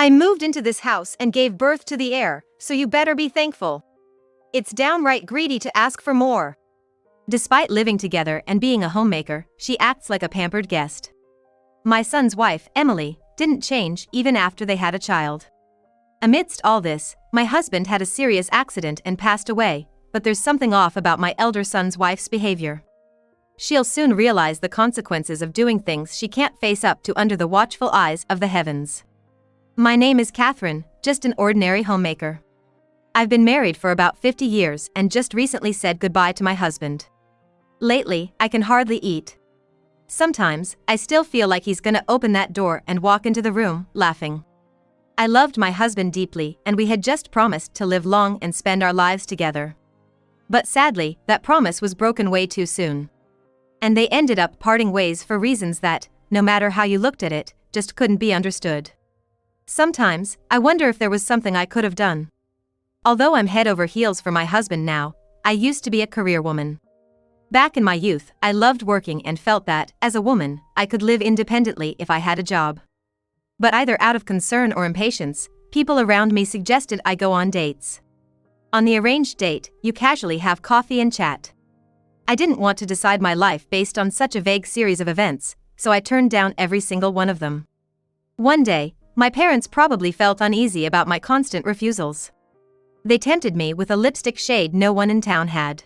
I moved into this house and gave birth to the heir, so you better be thankful. It's downright greedy to ask for more. Despite living together and being a homemaker, she acts like a pampered guest. My son's wife, Emily, didn't change even after they had a child. Amidst all this, my husband had a serious accident and passed away, but there's something off about my elder son's wife's behavior. She'll soon realize the consequences of doing things she can't face up to under the watchful eyes of the heavens. My name is Catherine, just an ordinary homemaker. I've been married for about 50 years and just recently said goodbye to my husband. Lately, I can hardly eat. Sometimes, I still feel like he's gonna open that door and walk into the room, laughing. I loved my husband deeply and we had just promised to live long and spend our lives together. But sadly, that promise was broken way too soon. And they ended up parting ways for reasons that, no matter how you looked at it, just couldn't be understood. Sometimes, I wonder if there was something I could have done. Although I'm head over heels for my husband now, I used to be a career woman. Back in my youth, I loved working and felt that, as a woman, I could live independently if I had a job. But either out of concern or impatience, people around me suggested I go on dates. On the arranged date, you casually have coffee and chat. I didn't want to decide my life based on such a vague series of events, so I turned down every single one of them. One day, my parents probably felt uneasy about my constant refusals. They tempted me with a lipstick shade no one in town had.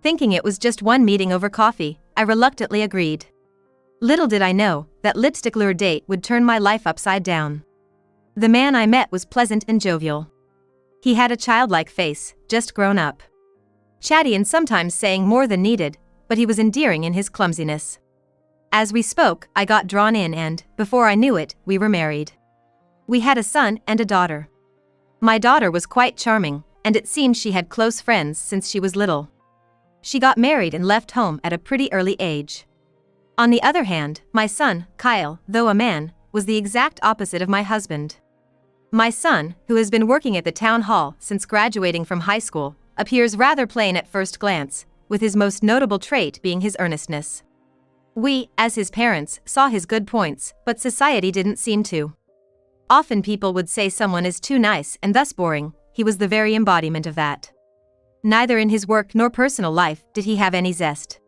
Thinking it was just one meeting over coffee, I reluctantly agreed. Little did I know, that lipstick-lured date would turn my life upside down. The man I met was pleasant and jovial. He had a childlike face, just grown up. Chatty and sometimes saying more than needed, but he was endearing in his clumsiness. As we spoke, I got drawn in and, before I knew it, we were married. We had a son and a daughter. My daughter was quite charming, and it seemed she had close friends since she was little. She got married and left home at a pretty early age. On the other hand, my son, Kyle, though a man, was the exact opposite of my husband. My son, who has been working at the town hall since graduating from high school, appears rather plain at first glance, with his most notable trait being his earnestness. We, as his parents, saw his good points, but society didn't seem to. Often people would say someone is too nice and thus boring. He was the very embodiment of that. Neither in his work nor personal life did he have any zest.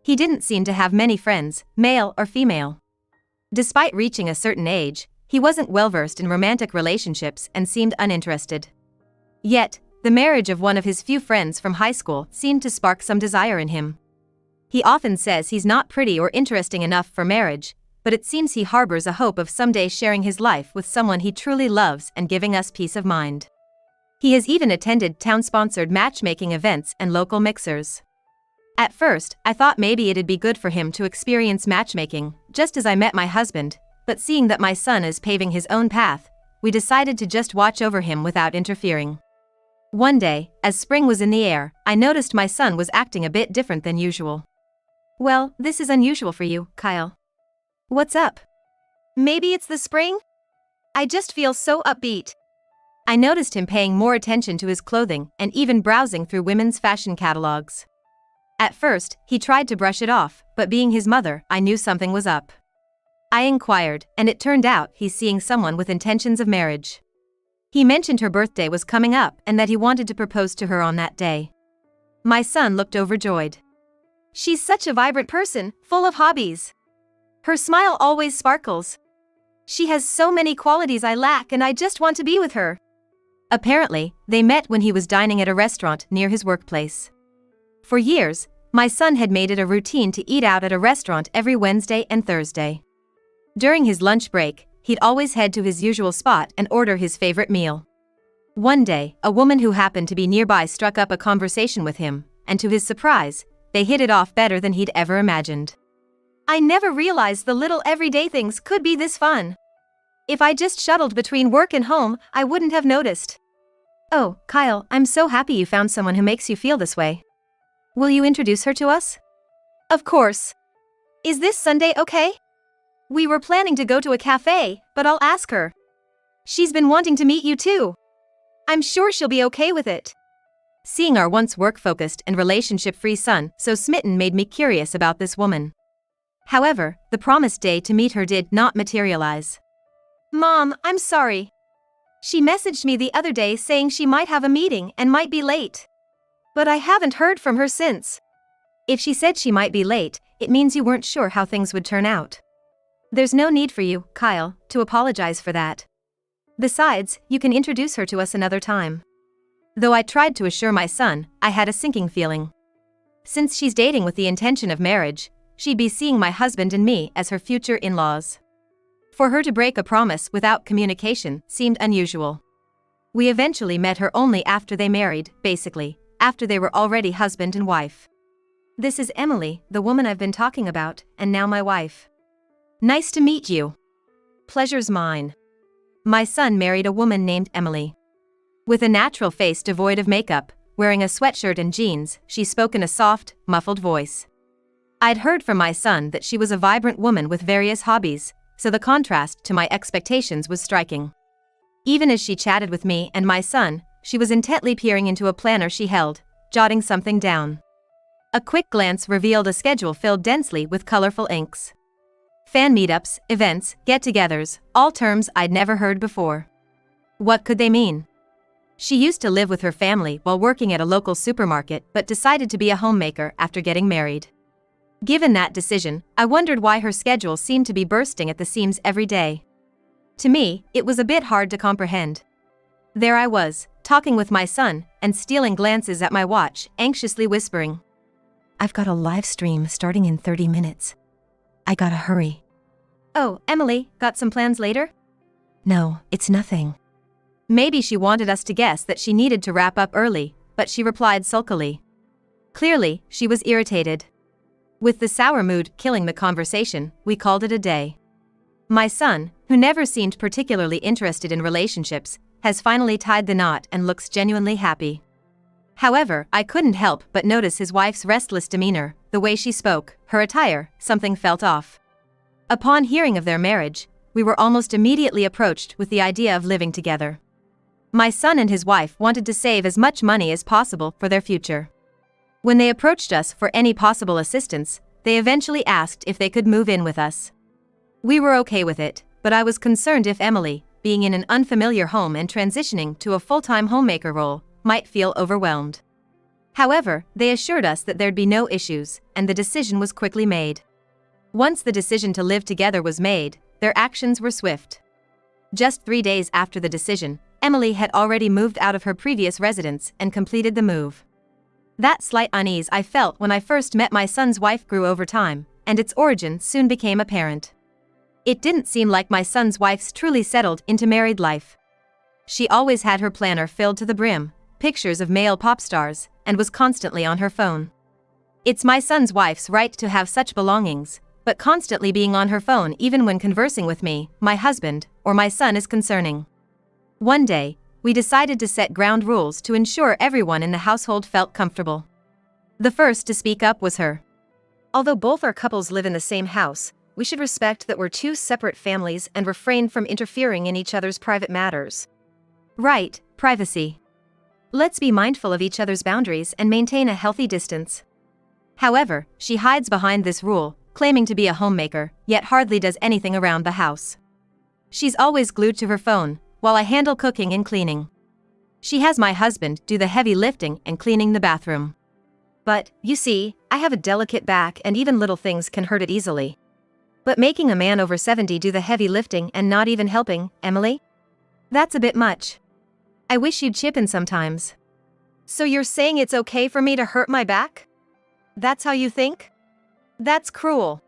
He didn't seem to have many friends, male or female. Despite reaching a certain age, he wasn't well-versed in romantic relationships and seemed uninterested. Yet, the marriage of one of his few friends from high school seemed to spark some desire in him. He often says he's not pretty or interesting enough for marriage, but it seems he harbors a hope of someday sharing his life with someone he truly loves and giving us peace of mind. He has even attended town-sponsored matchmaking events and local mixers. At first, I thought maybe it'd be good for him to experience matchmaking, just as I met my husband, but seeing that my son is paving his own path, we decided to just watch over him without interfering. One day, as spring was in the air, I noticed my son was acting a bit different than usual. "Well, this is unusual for you, Kyle. What's up? Maybe it's the spring? I just feel so upbeat." I noticed him paying more attention to his clothing and even browsing through women's fashion catalogs. At first, he tried to brush it off, but being his mother, I knew something was up. I inquired, and it turned out he's seeing someone with intentions of marriage. He mentioned her birthday was coming up and that he wanted to propose to her on that day. My son looked overjoyed. "She's such a vibrant person, full of hobbies. Her smile always sparkles. She has so many qualities I lack and I just want to be with her." Apparently, they met when he was dining at a restaurant near his workplace. For years, my son had made it a routine to eat out at a restaurant every Wednesday and Thursday. During his lunch break, he'd always head to his usual spot and order his favorite meal. One day, a woman who happened to be nearby struck up a conversation with him, and to his surprise, they hit it off better than he'd ever imagined. "I never realized the little everyday things could be this fun. If I just shuttled between work and home, I wouldn't have noticed." "Oh, Kyle, I'm so happy you found someone who makes you feel this way. Will you introduce her to us?" "Of course. Is this Sunday okay? We were planning to go to a cafe, but I'll ask her. She's been wanting to meet you too. I'm sure she'll be okay with it." Seeing our once work-focused and relationship-free son so smitten made me curious about this woman. However, the promised day to meet her did not materialize. Mom, I'm sorry. She messaged me the other day saying she might have a meeting and might be late. But I haven't heard from her since. If she said she might be late, it means you weren't sure how things would turn out. There's no need for you, Kyle, to apologize for that. Besides, you can introduce her to us another time. Though I tried to assure my son, I had a sinking feeling. Since she's dating with the intention of marriage, she'd be seeing my husband and me as her future in-laws. For her to break a promise without communication seemed unusual. We eventually met her only after they married, basically, after they were already husband and wife. This is Emily, the woman I've been talking about, and now my wife. Nice to meet you. Pleasure's mine. My son married a woman named Emily. With a natural face devoid of makeup, wearing a sweatshirt and jeans, she spoke in a soft, muffled voice. I'd heard from my son that she was a vibrant woman with various hobbies, so the contrast to my expectations was striking. Even as she chatted with me and my son, she was intently peering into a planner she held, jotting something down. A quick glance revealed a schedule filled densely with colorful inks. Fan meetups, events, get-togethers, all terms I'd never heard before. What could they mean? She used to live with her family while working at a local supermarket but decided to be a homemaker after getting married. Given that decision, I wondered why her schedule seemed to be bursting at the seams every day. To me, it was a bit hard to comprehend. There I was, talking with my son, and stealing glances at my watch, anxiously whispering, "I've got a live stream starting in 30 minutes. I gotta hurry." "Oh, Emily, got some plans later?" "No, it's nothing." Maybe she wanted us to guess that she needed to wrap up early, but she replied sulkily. Clearly, she was irritated. With the sour mood killing the conversation, we called it a day. My son, who never seemed particularly interested in relationships, has finally tied the knot and looks genuinely happy. However, I couldn't help but notice his wife's restless demeanor, the way she spoke, her attire, something felt off. Upon hearing of their marriage, we were almost immediately approached with the idea of living together. My son and his wife wanted to save as much money as possible for their future. When they approached us for any possible assistance, they eventually asked if they could move in with us. We were okay with it, but I was concerned if Emily, being in an unfamiliar home and transitioning to a full-time homemaker role, might feel overwhelmed. However, they assured us that there'd be no issues, and the decision was quickly made. Once the decision to live together was made, their actions were swift. Just 3 days after the decision, Emily had already moved out of her previous residence and completed the move. That slight unease I felt when I first met my son's wife grew over time, and its origin soon became apparent. It didn't seem like my son's wife's truly settled into married life. She always had her planner filled to the brim, pictures of male pop stars, and was constantly on her phone. It's my son's wife's right to have such belongings, but constantly being on her phone even when conversing with me, my husband, or my son is concerning. One day, we decided to set ground rules to ensure everyone in the household felt comfortable. The first to speak up was her. Although both our couples live in the same house, we should respect that we're two separate families and refrain from interfering in each other's private matters. Right, privacy. Let's be mindful of each other's boundaries and maintain a healthy distance. However, she hides behind this rule, claiming to be a homemaker, yet hardly does anything around the house. She's always glued to her phone, while I handle cooking and cleaning. She has my husband do the heavy lifting and cleaning the bathroom. But, you see, I have a delicate back and even little things can hurt it easily. But making a man over 70 do the heavy lifting and not even helping, Emily? That's a bit much. I wish you'd chip in sometimes. So you're saying it's okay for me to hurt my back? That's how you think? That's cruel.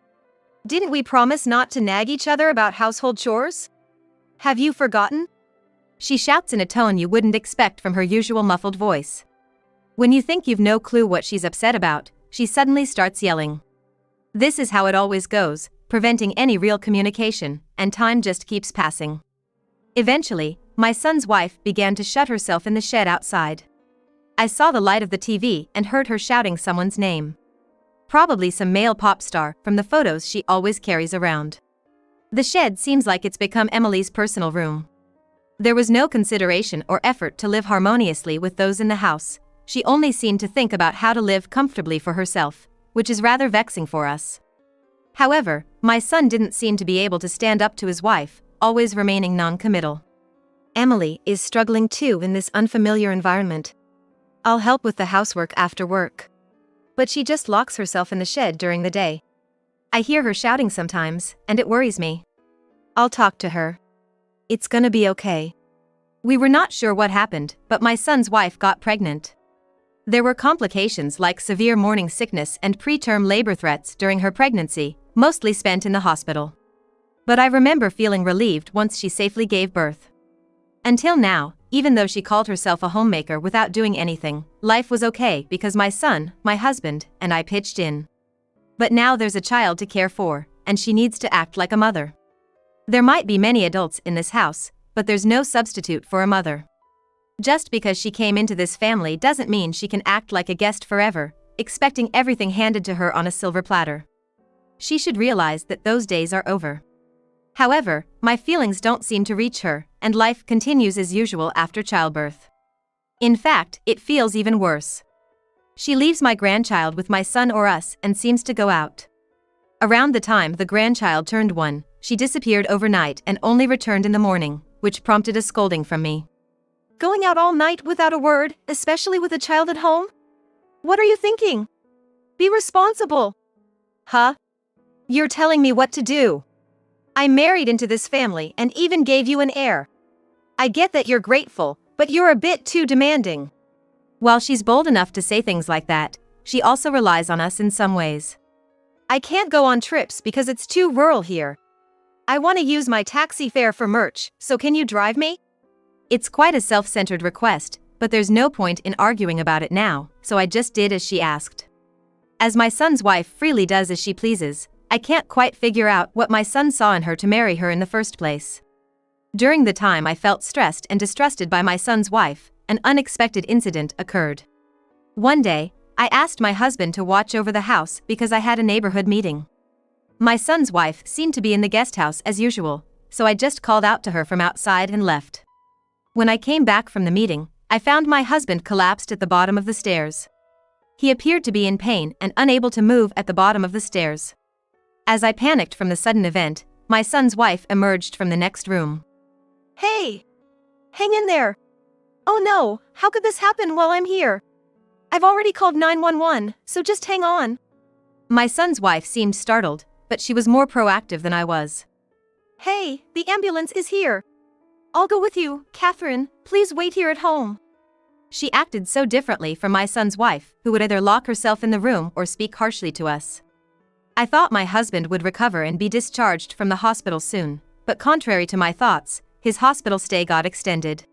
Didn't we promise not to nag each other about household chores? Have you forgotten? She shouts in a tone you wouldn't expect from her usual muffled voice. When you think you've no clue what she's upset about, she suddenly starts yelling. This is how it always goes, preventing any real communication, and time just keeps passing. Eventually, my son's wife began to shut herself in the shed outside. I saw the light of the TV and heard her shouting someone's name. Probably some male pop star from the photos she always carries around. The shed seems like it's become Emily's personal room. There was no consideration or effort to live harmoniously with those in the house. She only seemed to think about how to live comfortably for herself, which is rather vexing for us. However, my son didn't seem to be able to stand up to his wife, always remaining non-committal. Emily is struggling too in this unfamiliar environment. I'll help with the housework after work. But she just locks herself in the shed during the day. I hear her shouting sometimes, and it worries me. I'll talk to her. It's gonna be okay. We were not sure what happened, but my son's wife got pregnant. There were complications like severe morning sickness and preterm labor threats during her pregnancy, mostly spent in the hospital. But I remember feeling relieved once she safely gave birth. Until now, even though she called herself a homemaker without doing anything, life was okay because my son, my husband, and I pitched in. But now there's a child to care for, and she needs to act like a mother. There might be many adults in this house, but there's no substitute for a mother. Just because she came into this family doesn't mean she can act like a guest forever, expecting everything handed to her on a silver platter. She should realize that those days are over. However, my feelings don't seem to reach her, and life continues as usual after childbirth. In fact, it feels even worse. She leaves my grandchild with my son or us and seems to go out. Around the time the grandchild turned 1, she disappeared overnight and only returned in the morning, which prompted a scolding from me. Going out all night without a word, especially with a child at home? What are you thinking? Be responsible. Huh? You're telling me what to do. I married into this family and even gave you an heir. I get that you're grateful, but you're a bit too demanding. While she's bold enough to say things like that, she also relies on us in some ways. I can't go on trips because it's too rural here. I want to use my taxi fare for merch, so can you drive me? It's quite a self-centered request, but there's no point in arguing about it now, so I just did as she asked. As my son's wife freely does as she pleases, I can't quite figure out what my son saw in her to marry her in the first place. During the time I felt stressed and distrusted by my son's wife, an unexpected incident occurred. One day, I asked my husband to watch over the house because I had a neighborhood meeting. My son's wife seemed to be in the guest house as usual, so I just called out to her from outside and left. When I came back from the meeting, I found my husband collapsed at the bottom of the stairs. He appeared to be in pain and unable to move at the bottom of the stairs. As I panicked from the sudden event, my son's wife emerged from the next room. Hey! Hang in there! Oh no, how could this happen while I'm here? I've already called 911, so just hang on. My son's wife seemed startled, but she was more proactive than I was. Hey, the ambulance is here. I'll go with you, Catherine, please wait here at home. She acted so differently from my son's wife, who would either lock herself in the room or speak harshly to us. I thought my husband would recover and be discharged from the hospital soon, but contrary to my thoughts, his hospital stay got extended.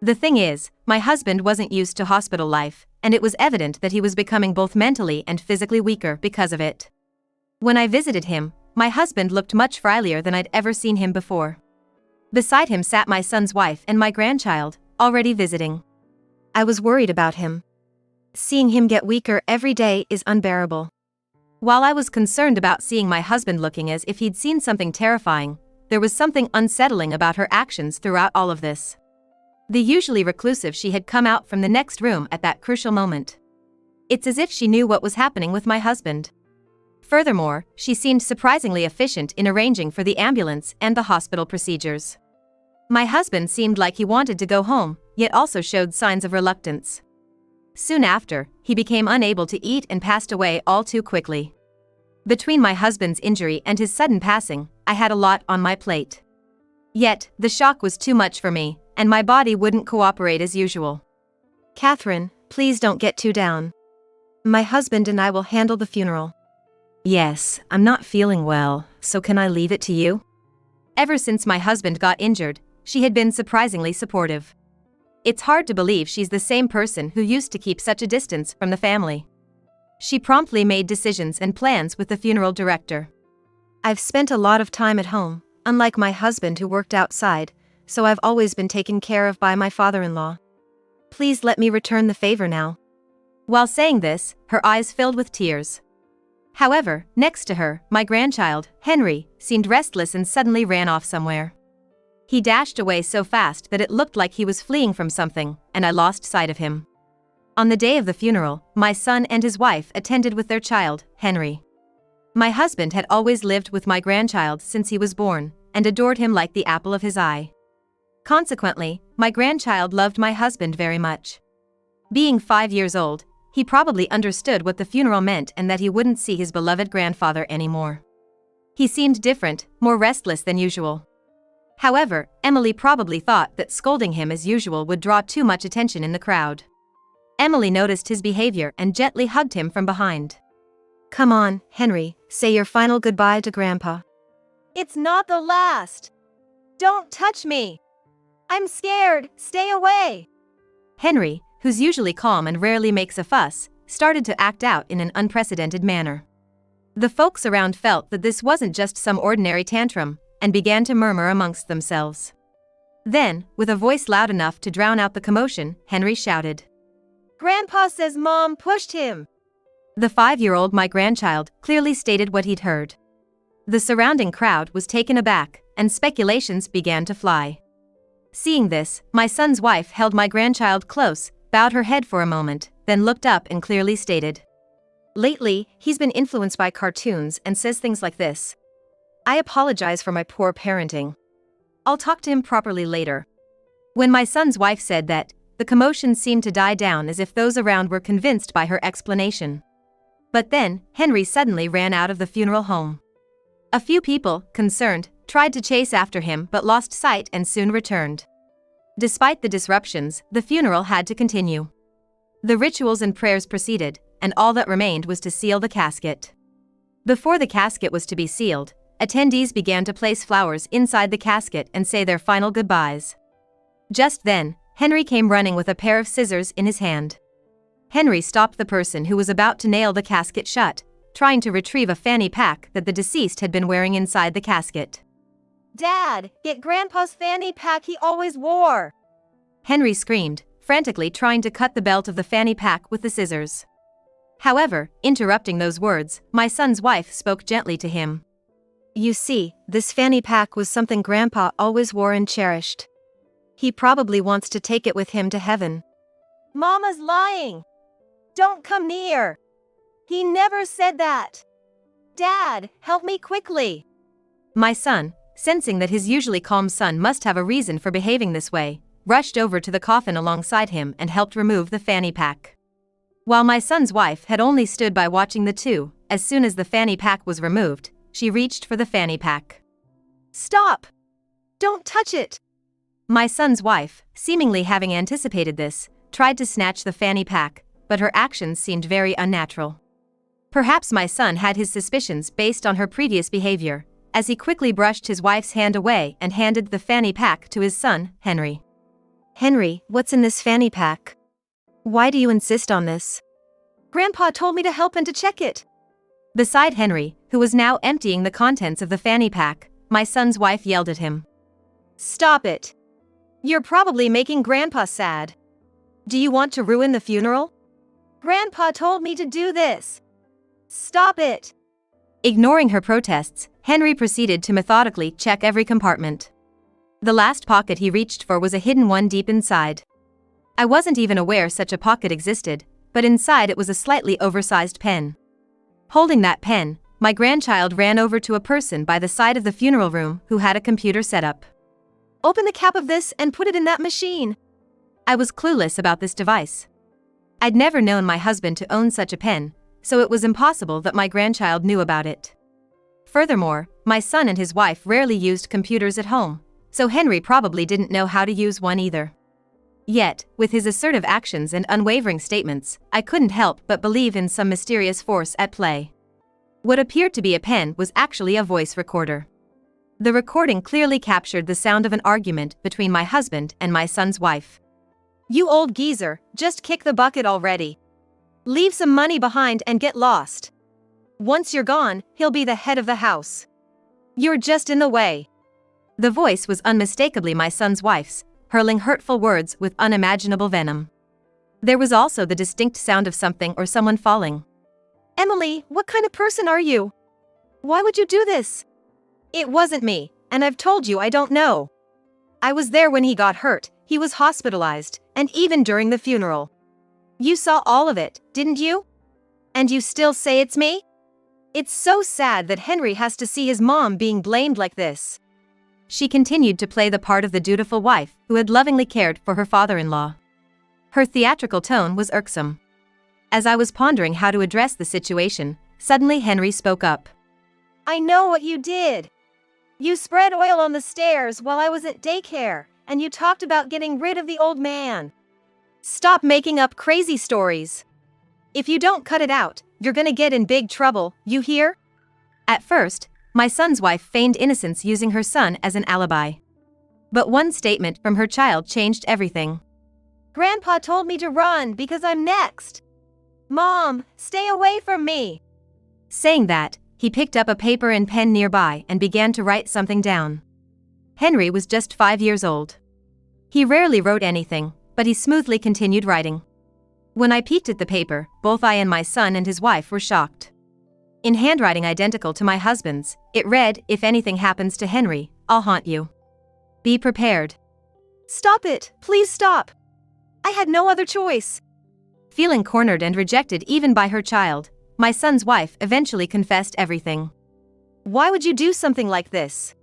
The thing is, my husband wasn't used to hospital life, and it was evident that he was becoming both mentally and physically weaker because of it. When I visited him, my husband looked much frilier than I'd ever seen him before. Beside him sat my son's wife and my grandchild, already visiting. I was worried about him. Seeing him get weaker every day is unbearable. While I was concerned about seeing my husband looking as if he'd seen something terrifying, there was something unsettling about her actions throughout all of this. The usually reclusive she had come out from the next room at that crucial moment. It's as if she knew what was happening with my husband. Furthermore, she seemed surprisingly efficient in arranging for the ambulance and the hospital procedures. My husband seemed like he wanted to go home, yet also showed signs of reluctance. Soon after, he became unable to eat and passed away all too quickly. Between my husband's injury and his sudden passing, I had a lot on my plate. Yet, the shock was too much for me, and my body wouldn't cooperate as usual. Catherine, please don't get too down. My husband and I will handle the funeral. Yes, I'm not feeling well, so can I leave it to you? Ever since my husband got injured, she had been surprisingly supportive. It's hard to believe she's the same person who used to keep such a distance from the family. She promptly made decisions and plans with the funeral director. I've spent a lot of time at home, unlike my husband who worked outside, so I've always been taken care of by my father-in-law. Please let me return the favor now. While saying this, her eyes filled with tears. However, next to her, my grandchild, Henry, seemed restless and suddenly ran off somewhere. He dashed away so fast that it looked like he was fleeing from something, and I lost sight of him. On the day of the funeral, my son and his wife attended with their child, Henry. My husband had always lived with my grandchild since he was born, and adored him like the apple of his eye. Consequently, my grandchild loved my husband very much. Being 5 years old, he probably understood what the funeral meant and that he wouldn't see his beloved grandfather anymore. He seemed different, more restless than usual. However, Emily probably thought that scolding him as usual would draw too much attention in the crowd. Emily noticed his behavior and gently hugged him from behind. Come on, Henry, say your final goodbye to Grandpa. It's not the last. Don't touch me. I'm scared, stay away. Henry, who's usually calm and rarely makes a fuss, started to act out in an unprecedented manner. The folks around felt that this wasn't just some ordinary tantrum, and began to murmur amongst themselves. Then, with a voice loud enough to drown out the commotion, Henry shouted, Grandpa says Mom pushed him. The 5-year-old, my grandchild, clearly stated what he'd heard. The surrounding crowd was taken aback, and speculations began to fly. Seeing this, my son's wife held my grandchild close, bowed her head for a moment, then looked up and clearly stated, Lately, he's been influenced by cartoons and says things like this. I apologize for my poor parenting. I'll talk to him properly later. When my son's wife said that, the commotion seemed to die down as if those around were convinced by her explanation. But then, Henry suddenly ran out of the funeral home. A few people, concerned, tried to chase after him but lost sight and soon returned. Despite the disruptions, the funeral had to continue. The rituals and prayers proceeded, and all that remained was to seal the casket. Before the casket was to be sealed, attendees began to place flowers inside the casket and say their final goodbyes. Just then, Henry came running with a pair of scissors in his hand. Henry stopped the person who was about to nail the casket shut, trying to retrieve a fanny pack that the deceased had been wearing inside the casket. Dad, get Grandpa's fanny pack he always wore. Henry screamed, frantically trying to cut the belt of the fanny pack with the scissors. However, interrupting those words, my son's wife spoke gently to him. You see, this fanny pack was something Grandpa always wore and cherished. He probably wants to take it with him to heaven. Mama's lying. Don't come near. He never said that. Dad, help me quickly. My son, sensing that his usually calm son must have a reason for behaving this way, rushed over to the coffin alongside him and helped remove the fanny pack. While my son's wife had only stood by watching the two, as soon as the fanny pack was removed, she reached for the fanny pack. Stop! Don't touch it! My son's wife, seemingly having anticipated this, tried to snatch the fanny pack, but her actions seemed very unnatural. Perhaps my son had his suspicions based on her previous behavior, as he quickly brushed his wife's hand away and handed the fanny pack to his son, Henry. Henry, what's in this fanny pack? Why do you insist on this? Grandpa told me to help and to check it. Beside Henry, who was now emptying the contents of the fanny pack, my son's wife yelled at him. Stop it. You're probably making Grandpa sad. Do you want to ruin the funeral? Grandpa told me to do this. Stop it. Ignoring her protests, Henry proceeded to methodically check every compartment. The last pocket he reached for was a hidden one deep inside. I wasn't even aware such a pocket existed, but inside it was a slightly oversized pen. Holding that pen, my grandchild ran over to a person by the side of the funeral room who had a computer set up. Open the cap of this and put it in that machine. I was clueless about this device. I'd never known my husband to own such a pen, so it was impossible that my grandchild knew about it. Furthermore, my son and his wife rarely used computers at home, so Henry probably didn't know how to use one either. Yet, with his assertive actions and unwavering statements, I couldn't help but believe in some mysterious force at play. What appeared to be a pen was actually a voice recorder. The recording clearly captured the sound of an argument between my husband and my son's wife. You old geezer, just kick the bucket already. Leave some money behind and get lost. Once you're gone, he'll be the head of the house. You're just in the way. The voice was unmistakably my son's wife's, hurling hurtful words with unimaginable venom. There was also the distinct sound of something or someone falling. Emily, what kind of person are you? Why would you do this? It wasn't me, and I've told you I don't know. I was there when he got hurt, he was hospitalized, and even during the funeral. You saw all of it, didn't you? And you still say it's me? It's so sad that Henry has to see his mom being blamed like this. She continued to play the part of the dutiful wife who had lovingly cared for her father-in-law. Her theatrical tone was irksome. As I was pondering how to address the situation, suddenly Henry spoke up. I know what you did. You spread oil on the stairs while I was at daycare, and you talked about getting rid of the old man. Stop making up crazy stories. If you don't cut it out, you're gonna get in big trouble, you hear? At first, my son's wife feigned innocence using her son as an alibi. But one statement from her child changed everything. Grandpa told me to run because I'm next. Mom, stay away from me. Saying that, he picked up a paper and pen nearby and began to write something down. Henry was just 5 years old. He rarely wrote anything, but he smoothly continued writing. When I peeked at the paper, both I and my son and his wife were shocked. In handwriting identical to my husband's, it read, "If anything happens to Henry, I'll haunt you. Be prepared." Stop it, please stop. I had no other choice. Feeling cornered and rejected even by her child, my son's wife eventually confessed everything. Why would you do something like this?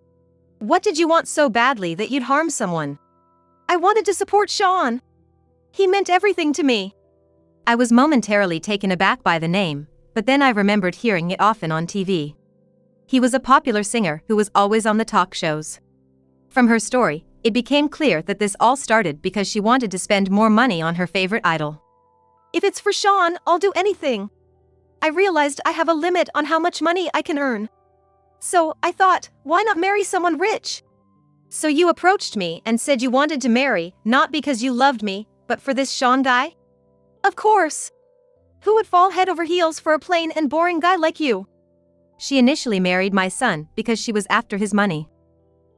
What did you want so badly that you'd harm someone? I wanted to support Sean. He meant everything to me. I was momentarily taken aback by the name, but then I remembered hearing it often on TV. He was a popular singer who was always on the talk shows. From her story, it became clear that this all started because she wanted to spend more money on her favorite idol. If it's for Sean, I'll do anything. I realized I have a limit on how much money I can earn. So, I thought, why not marry someone rich? So you approached me and said you wanted to marry, not because you loved me, but for this Sean guy? Of course. Who would fall head over heels for a plain and boring guy like you? She initially married my son because she was after his money.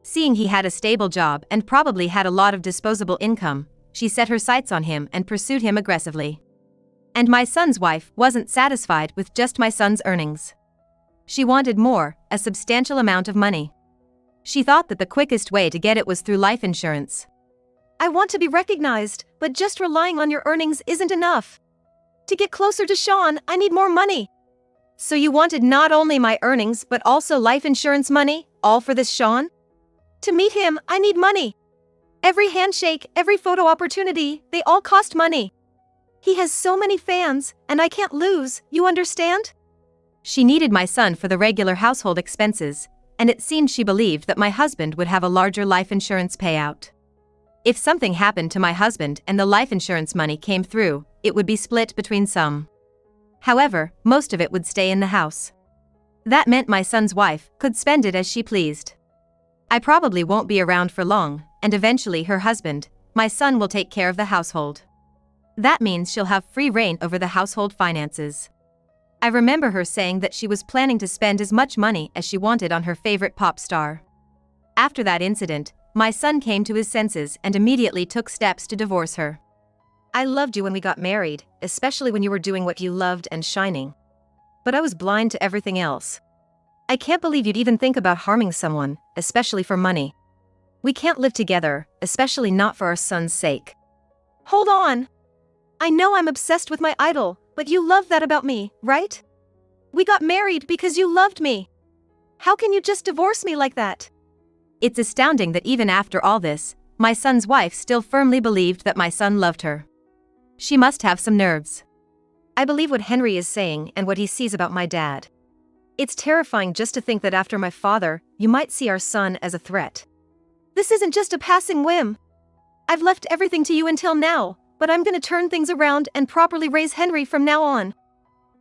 Seeing he had a stable job and probably had a lot of disposable income, she set her sights on him and pursued him aggressively. And my son's wife wasn't satisfied with just my son's earnings. She wanted more, a substantial amount of money. She thought that the quickest way to get it was through life insurance. I want to be recognized, but just relying on your earnings isn't enough. To get closer to Sean, I need more money. So you wanted not only my earnings but also life insurance money, all for this Sean? To meet him, I need money. Every handshake, every photo opportunity, they all cost money. He has so many fans, and I can't lose, you understand? She needed my son for the regular household expenses, and it seemed she believed that my husband would have a larger life insurance payout. If something happened to my husband and the life insurance money came through, it would be split between some. However, most of it would stay in the house. That meant my son's wife could spend it as she pleased. I probably won't be around for long, and eventually her husband, my son, will take care of the household. That means she'll have free reign over the household finances. I remember her saying that she was planning to spend as much money as she wanted on her favorite pop star. After that incident, my son came to his senses and immediately took steps to divorce her. I loved you when we got married, especially when you were doing what you loved and shining. But I was blind to everything else. I can't believe you'd even think about harming someone, especially for money. We can't live together, especially not for our son's sake. Hold on. I know I'm obsessed with my idol, but you love that about me, right? We got married because you loved me. How can you just divorce me like that? It's astounding that even after all this, my son's wife still firmly believed that my son loved her. She must have some nerves. I believe what Henry is saying and what he sees about my dad. It's terrifying just to think that after my father, you might see our son as a threat. This isn't just a passing whim. I've left everything to you until now, but I'm gonna turn things around and properly raise Henry from now on.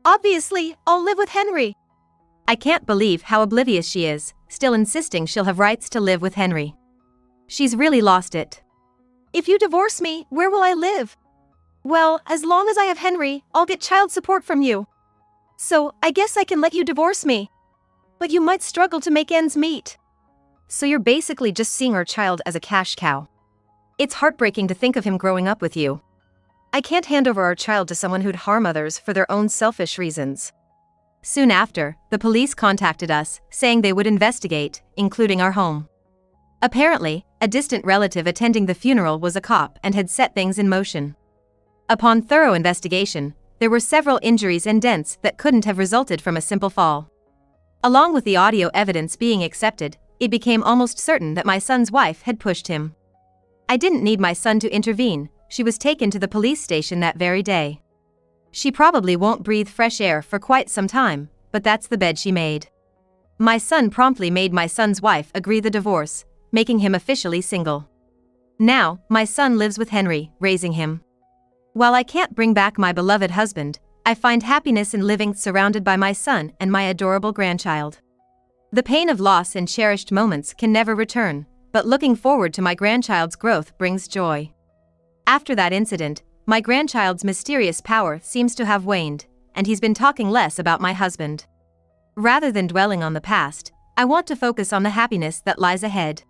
Obviously, I'll live with Henry. I can't believe how oblivious she is, still insisting she'll have rights to live with Henry. She's really lost it. If you divorce me, where will I live? Well, as long as I have Henry, I'll get child support from you. So, I guess I can let you divorce me. But you might struggle to make ends meet. So you're basically just seeing our child as a cash cow. It's heartbreaking to think of him growing up with you. I can't hand over our child to someone who'd harm others for their own selfish reasons. Soon after, the police contacted us, saying they would investigate, including our home. Apparently, a distant relative attending the funeral was a cop and had set things in motion. Upon thorough investigation, there were several injuries and dents that couldn't have resulted from a simple fall. Along with the audio evidence being accepted, it became almost certain that my son's wife had pushed him. I didn't need my son to intervene, she was taken to the police station that very day. She probably won't breathe fresh air for quite some time, but that's the bed she made. My son promptly made my son's wife agree the divorce, making him officially single. Now, my son lives with Henry, raising him. While I can't bring back my beloved husband, I find happiness in living surrounded by my son and my adorable grandchild. The pain of loss and cherished moments can never return, but looking forward to my grandchild's growth brings joy. After that incident, my grandchild's mysterious power seems to have waned, and he's been talking less about my husband. Rather than dwelling on the past, I want to focus on the happiness that lies ahead.